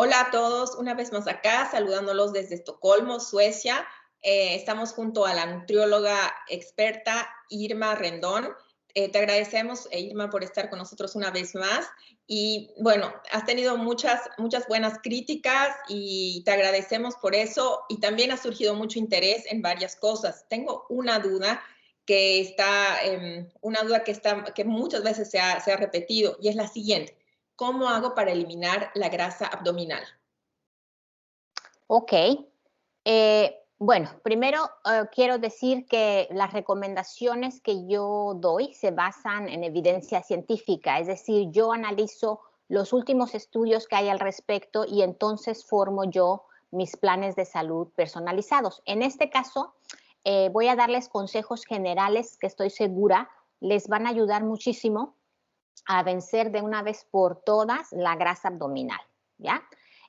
Hola a todos, una vez más acá, saludándolos desde Estocolmo, Suecia. Estamos junto a la nutrióloga experta Irma Rendón. Te agradecemos, Irma, por estar con nosotros una vez más. Y bueno, has tenido muchas buenas críticas y te agradecemos por eso. Y también ha surgido mucho interés en varias cosas. Tengo una duda que muchas veces se ha repetido y es la siguiente. ¿Cómo hago para eliminar la grasa abdominal? Ok. Bueno, primero quiero decir que las recomendaciones que yo doy se basan en evidencia científica, es decir, yo analizo los últimos estudios que hay al respecto y entonces formo yo mis planes de salud personalizados. En este caso, voy a darles consejos generales que estoy segura les van a ayudar muchísimo a vencer de una vez por todas la grasa abdominal, ¿ya?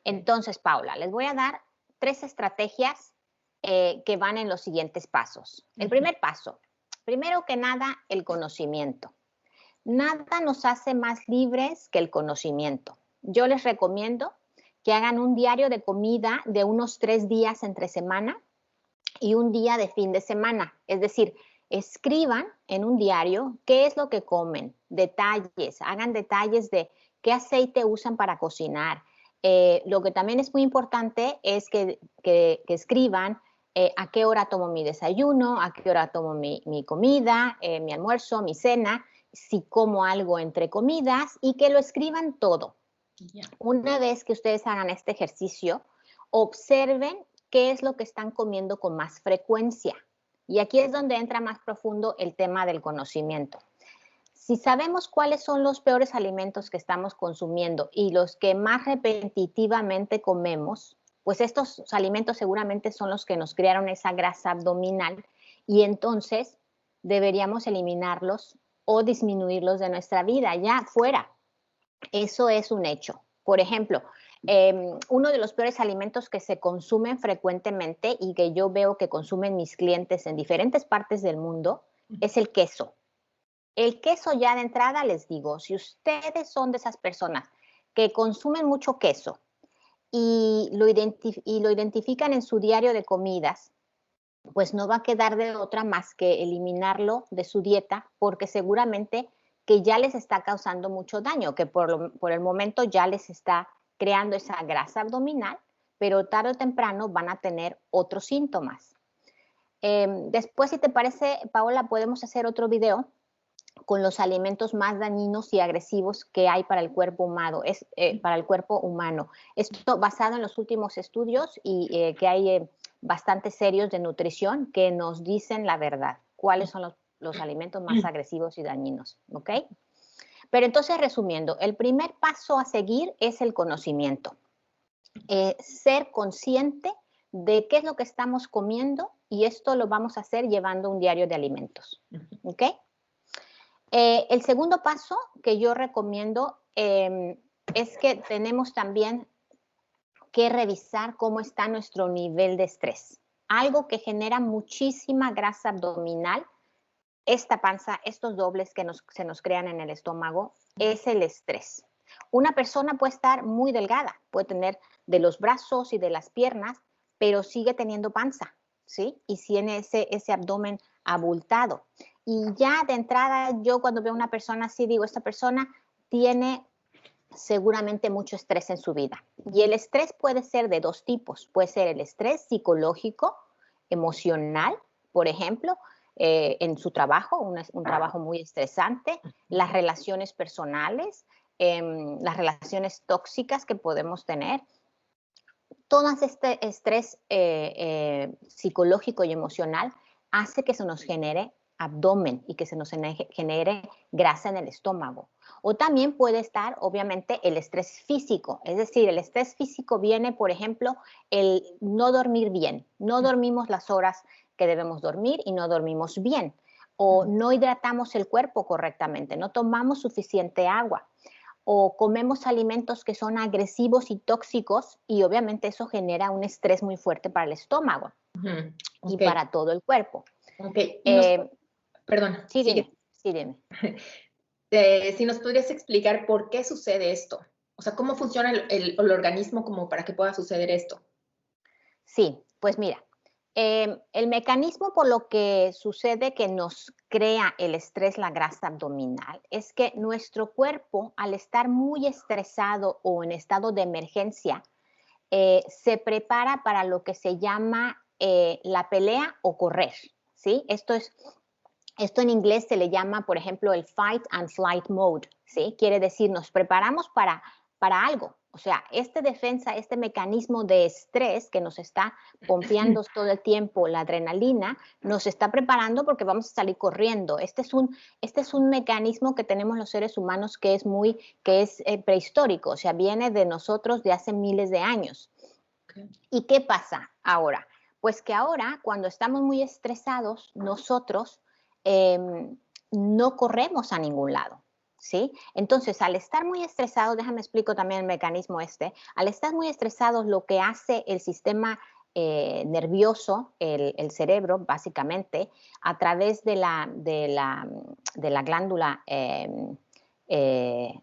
Entonces, Paula, les voy a dar 3 estrategias que van en los siguientes pasos. El primer paso, primero que nada, el conocimiento. Nada nos hace más libres que el conocimiento. Yo les recomiendo que hagan un diario de comida de unos 3 días entre semana y un día de fin de semana. Es decir, escriban en un diario qué es lo que comen, detalles, hagan detalles de qué aceite usan para cocinar. Lo que también es muy importante es que escriban a qué hora tomo mi desayuno, a qué hora tomo mi comida, mi almuerzo, mi cena, si como algo entre comidas y que lo escriban todo. Yeah. Una vez que ustedes hagan este ejercicio, observen qué es lo que están comiendo con más frecuencia. Y aquí es donde entra más profundo el tema del conocimiento. Si sabemos cuáles son los peores alimentos que estamos consumiendo y los que más repetitivamente comemos, pues estos alimentos seguramente son los que nos crearon esa grasa abdominal y entonces deberíamos eliminarlos o disminuirlos de nuestra vida, ya fuera. Eso es un hecho. Por ejemplo, uno de los peores alimentos que se consumen frecuentemente y que yo veo que consumen mis clientes en diferentes partes del mundo es el queso. El queso ya de entrada les digo, si ustedes son de esas personas que consumen mucho queso y lo identifican en su diario de comidas, pues no va a quedar de otra más que eliminarlo de su dieta porque seguramente que ya les está causando mucho daño, que por el momento ya les está creando esa grasa abdominal, pero tarde o temprano van a tener otros síntomas. Después, si te parece, Paola, podemos hacer otro video con los alimentos más dañinos y agresivos que hay para el cuerpo humano. Para el cuerpo humano. Esto basado en los últimos estudios y que hay bastante serios de nutrición que nos dicen la verdad, cuáles son los alimentos más agresivos y dañinos, ¿ok? Pero entonces, resumiendo, el primer paso a seguir es el conocimiento. Ser consciente de qué es lo que estamos comiendo y esto lo vamos a hacer llevando un diario de alimentos, ¿ok? El segundo paso que yo recomiendo es que tenemos también que revisar cómo está nuestro nivel de estrés. Algo que genera muchísima grasa abdominal, esta panza, estos dobles que se nos crean en el estómago, es el estrés. Una persona puede estar muy delgada, puede tener de los brazos y de las piernas, pero sigue teniendo panza, ¿sí? Y tiene ese abdomen abultado. Y ya de entrada, yo cuando veo a una persona así, digo, esta persona tiene seguramente mucho estrés en su vida. Y el estrés puede ser de 2 tipos. Puede ser el estrés psicológico, emocional, por ejemplo, en su trabajo, un trabajo muy estresante, las relaciones personales, las relaciones tóxicas que podemos tener. Todo este estrés psicológico y emocional hace que se nos genere abdomen y que se nos genere grasa en el estómago. O también puede estar, obviamente, el estrés físico. Es decir, el estrés físico viene, por ejemplo, el no dormir bien. No dormimos las horas que debemos dormir y no dormimos bien. O no hidratamos el cuerpo correctamente, no tomamos suficiente agua. O comemos alimentos que son agresivos y tóxicos y obviamente eso genera un estrés muy fuerte para el estómago y para todo el cuerpo. Perdona. Sí, dime. Si nos podrías explicar por qué sucede esto O sea, ¿cómo funciona el organismo como para que pueda suceder esto? Sí, pues mira, el mecanismo por lo que sucede que nos crea el estrés, la grasa abdominal, es que nuestro cuerpo, al estar muy estresado o en estado de emergencia, se prepara para lo que se llama la pelea o correr, ¿sí? Esto en inglés se le llama, por ejemplo, el fight and flight mode, ¿sí? Quiere decir, nos preparamos para algo. O sea, este defensa, este mecanismo de estrés que nos está pompeando todo el tiempo, la adrenalina, nos está preparando porque vamos a salir corriendo. Este es un mecanismo que tenemos los seres humanos que es prehistórico, o sea, viene de nosotros de hace miles de años. Okay. ¿Y qué pasa ahora? Pues que ahora, cuando estamos muy estresados, nosotros no corremos a ningún lado, ¿sí? Entonces, al estar muy estresados, déjame explico también el mecanismo al estar muy estresados, lo que hace el sistema nervioso, el cerebro, básicamente, a través de la glándula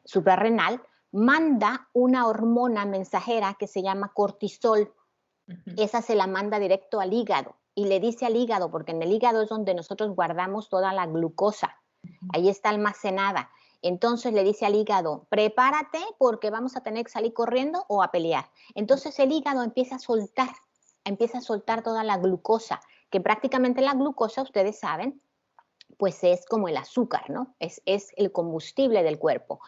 suprarrenal, manda una hormona mensajera que se llama cortisol. Esa se la manda directo al hígado y le dice al hígado, porque en el hígado es donde nosotros guardamos toda la glucosa, ahí está almacenada. Entonces le dice al hígado, prepárate porque vamos a tener que salir corriendo o a pelear. Entonces el hígado empieza a soltar toda la glucosa, que prácticamente la glucosa, ustedes saben, pues es como el azúcar, ¿no? Es el combustible del cuerpo.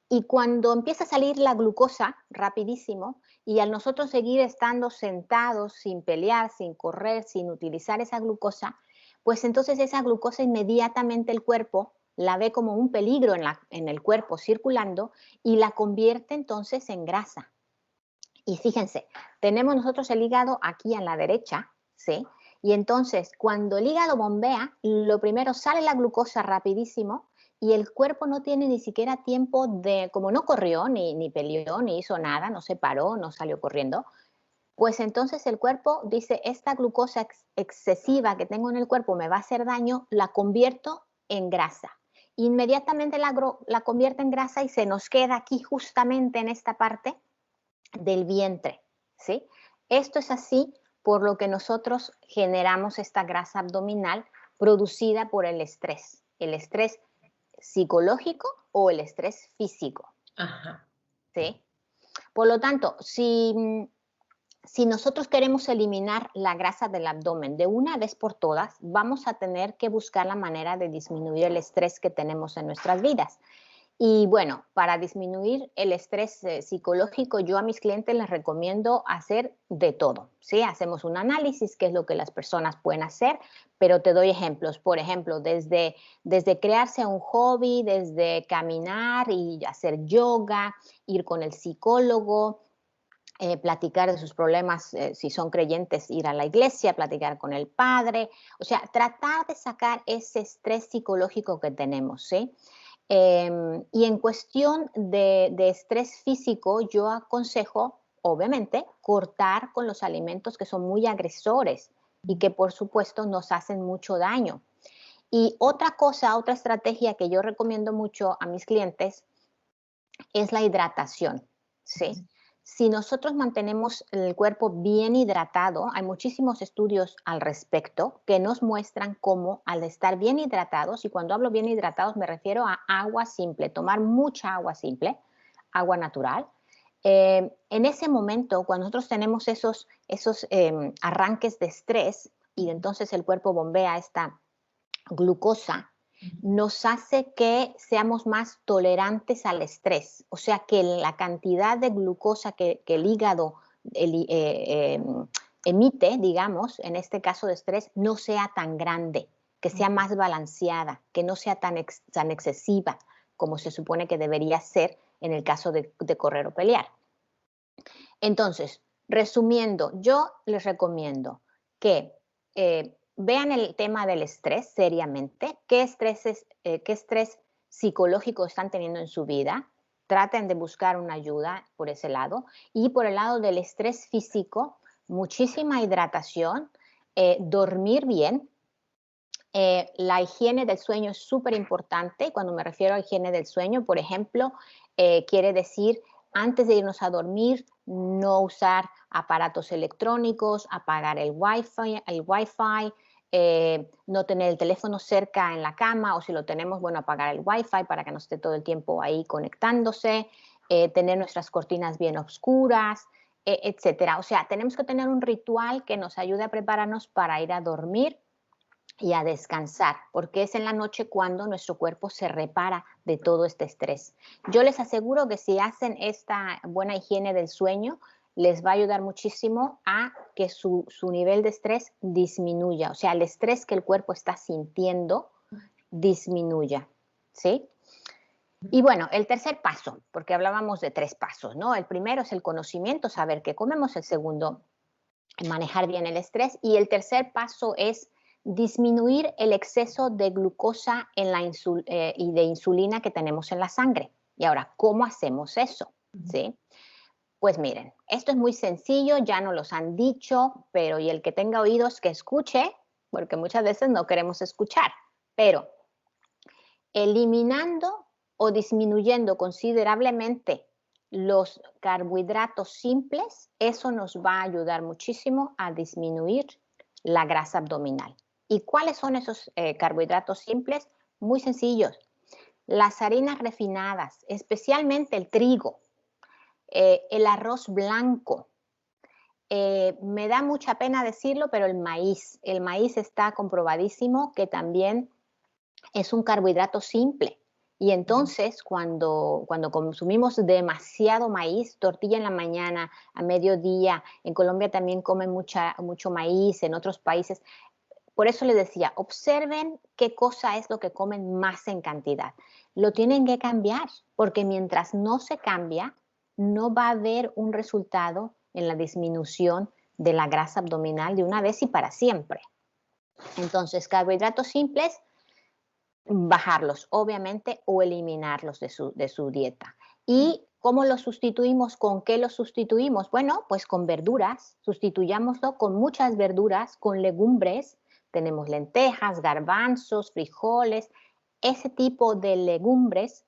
Y cuando empieza a salir la glucosa rapidísimo y al nosotros seguir estando sentados sin pelear, sin correr, sin utilizar esa glucosa, pues entonces esa glucosa inmediatamente el cuerpo la ve como un peligro en el cuerpo circulando y la convierte entonces en grasa. Y fíjense, tenemos nosotros el hígado aquí a la derecha, ¿sí? Y entonces cuando el hígado bombea, lo primero sale la glucosa rapidísimo y el cuerpo no tiene ni siquiera tiempo de, como no corrió, ni peleó, ni hizo nada, no se paró, no salió corriendo, pues entonces el cuerpo dice, esta glucosa excesiva que tengo en el cuerpo me va a hacer daño, la convierto en grasa. Inmediatamente la convierte en grasa y se nos queda aquí justamente en esta parte del vientre, ¿sí? Esto es así por lo que nosotros generamos esta grasa abdominal producida por el estrés psicológico o el estrés físico, Ajá. ¿sí? Por lo tanto, si nosotros queremos eliminar la grasa del abdomen de una vez por todas, vamos a tener que buscar la manera de disminuir el estrés que tenemos en nuestras vidas. Y bueno, para disminuir el estrés psicológico, yo a mis clientes les recomiendo hacer de todo, ¿sí? Hacemos un análisis, qué es lo que las personas pueden hacer, pero te doy ejemplos. Por ejemplo, desde crearse un hobby, desde caminar y hacer yoga, ir con el psicólogo, platicar de sus problemas, si son creyentes, ir a la iglesia, platicar con el padre, o sea, tratar de sacar ese estrés psicológico que tenemos, ¿sí? Y en cuestión de estrés físico, yo aconsejo, obviamente, cortar con los alimentos que son muy agresores y que por supuesto nos hacen mucho daño. Y otra cosa, otra estrategia que yo recomiendo mucho a mis clientes es la hidratación, ¿sí? Si nosotros mantenemos el cuerpo bien hidratado, hay muchísimos estudios al respecto que nos muestran cómo al estar bien hidratados, y cuando hablo bien hidratados me refiero a agua simple, tomar mucha agua simple, agua natural. En ese momento, cuando nosotros tenemos esos arranques de estrés y entonces el cuerpo bombea esta glucosa, nos hace que seamos más tolerantes al estrés, o sea que la cantidad de glucosa que el hígado emite, digamos, en este caso de estrés, no sea tan grande, que sea más balanceada, que no sea tan excesiva como se supone que debería ser en el caso de correr o pelear. Entonces, resumiendo, yo les recomiendo que vean el tema del estrés seriamente, qué estrés psicológico están teniendo en su vida, traten de buscar una ayuda por ese lado, y por el lado del estrés físico, muchísima hidratación, dormir bien. La higiene del sueño es súper importante. Cuando me refiero a higiene del sueño, por ejemplo, quiere decir antes de irnos a dormir, no usar aparatos electrónicos, apagar el Wi-Fi, no tener el teléfono cerca en la cama, o si lo tenemos, bueno, apagar el Wi-Fi para que no esté todo el tiempo ahí conectándose, tener nuestras cortinas bien oscuras, etcétera. O sea, tenemos que tener un ritual que nos ayude a prepararnos para ir a dormir y a descansar, porque es en la noche cuando nuestro cuerpo se repara de todo este estrés. Yo les aseguro que si hacen esta buena higiene del sueño, les va a ayudar muchísimo a que su nivel de estrés disminuya, o sea, el estrés que el cuerpo está sintiendo disminuya, ¿sí? Y bueno, el tercer paso, porque hablábamos de 3 pasos, ¿no? El primero es el conocimiento, saber qué comemos. El segundo, manejar bien el estrés. Y el tercer paso es disminuir el exceso de glucosa y de insulina que tenemos en la sangre. Y ahora, ¿cómo hacemos eso? ¿Sí? Pues miren, esto es muy sencillo, ya nos los han dicho, pero y el que tenga oídos que escuche, porque muchas veces no queremos escuchar, pero eliminando o disminuyendo considerablemente los carbohidratos simples, eso nos va a ayudar muchísimo a disminuir la grasa abdominal. ¿Y cuáles son esos carbohidratos simples? Muy sencillos. Las harinas refinadas, especialmente el trigo, el arroz blanco. Me da mucha pena decirlo, pero el maíz está comprobadísimo que también es un carbohidrato simple. Y entonces, cuando consumimos demasiado maíz, tortilla en la mañana, a mediodía, en Colombia también comen mucho maíz, en otros países. Por eso les decía, observen qué cosa es lo que comen más en cantidad. Lo tienen que cambiar, porque mientras no se cambia, no va a haber un resultado en la disminución de la grasa abdominal de una vez y para siempre. Entonces, carbohidratos simples, bajarlos, obviamente, o eliminarlos de su dieta. ¿Y cómo los sustituimos? ¿Con qué los sustituimos? Bueno, pues con verduras, sustituyámoslo con muchas verduras, con legumbres. Tenemos lentejas, garbanzos, frijoles, ese tipo de legumbres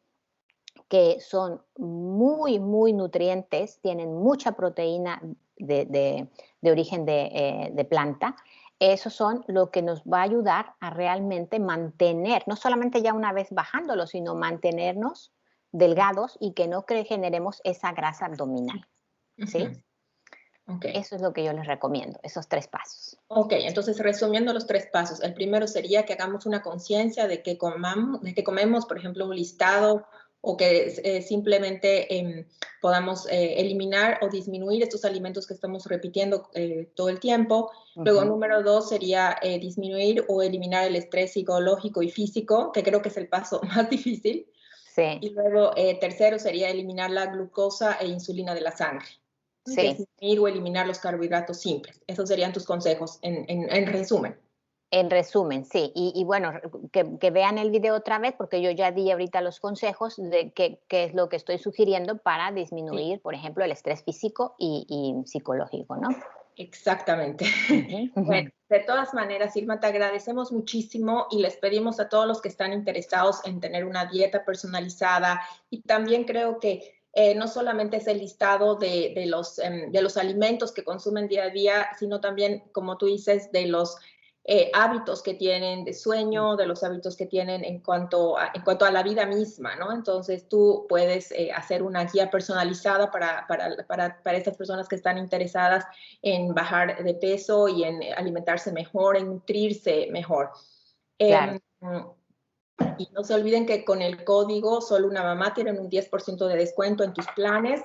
que son muy, muy nutrientes, tienen mucha proteína de origen de planta. Eso son lo que nos va a ayudar a realmente mantener, no solamente ya una vez bajándolo, sino mantenernos delgados y que no generemos esa grasa abdominal, ¿sí? Okay. Eso es lo que yo les recomiendo, esos 3 pasos. Ok, entonces resumiendo los 3 pasos, el primero sería que hagamos una conciencia de que comemos, por ejemplo, un listado o que simplemente podamos eliminar o disminuir estos alimentos que estamos repitiendo todo el tiempo. Luego, número 2 sería disminuir o eliminar el estrés psicológico y físico, que creo que es el paso más difícil. Sí. Y luego, tercero sería eliminar la glucosa e insulina de la sangre. Sí. Disminuir o eliminar los carbohidratos simples. Esos serían tus consejos en resumen. En resumen, sí. Y bueno, que vean el video otra vez, porque yo ya di ahorita los consejos de qué es lo que estoy sugiriendo para disminuir, por ejemplo, el estrés físico y psicológico, ¿no? Exactamente. Bueno, de todas maneras, Irma, te agradecemos muchísimo y les pedimos a todos los que están interesados en tener una dieta personalizada, y también creo que no solamente es el listado de los alimentos que consumen día a día, sino también, como tú dices, de los hábitos que tienen de sueño, de los hábitos que tienen en cuanto a la vida misma, ¿no? Entonces tú puedes hacer una guía personalizada para estas personas que están interesadas en bajar de peso y en alimentarse mejor, en nutrirse mejor. Claro. Y no se olviden que con el código Solo una Mamá tienen un 10% de descuento en tus planes.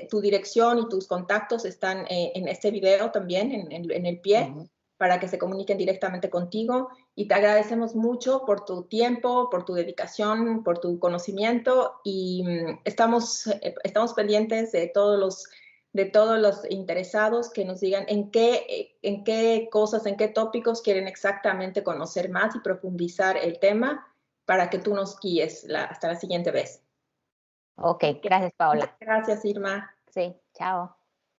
Tu dirección y tus contactos están en este video también, en el pie, para que se comuniquen directamente contigo. Y te agradecemos mucho por tu tiempo, por tu dedicación, por tu conocimiento, y estamos pendientes de todos los interesados que nos digan en qué cosas, en qué tópicos quieren exactamente conocer más y profundizar el tema, para que tú nos guíes hasta la siguiente vez. Ok, gracias, Paola. Gracias, Irma. Sí, chao.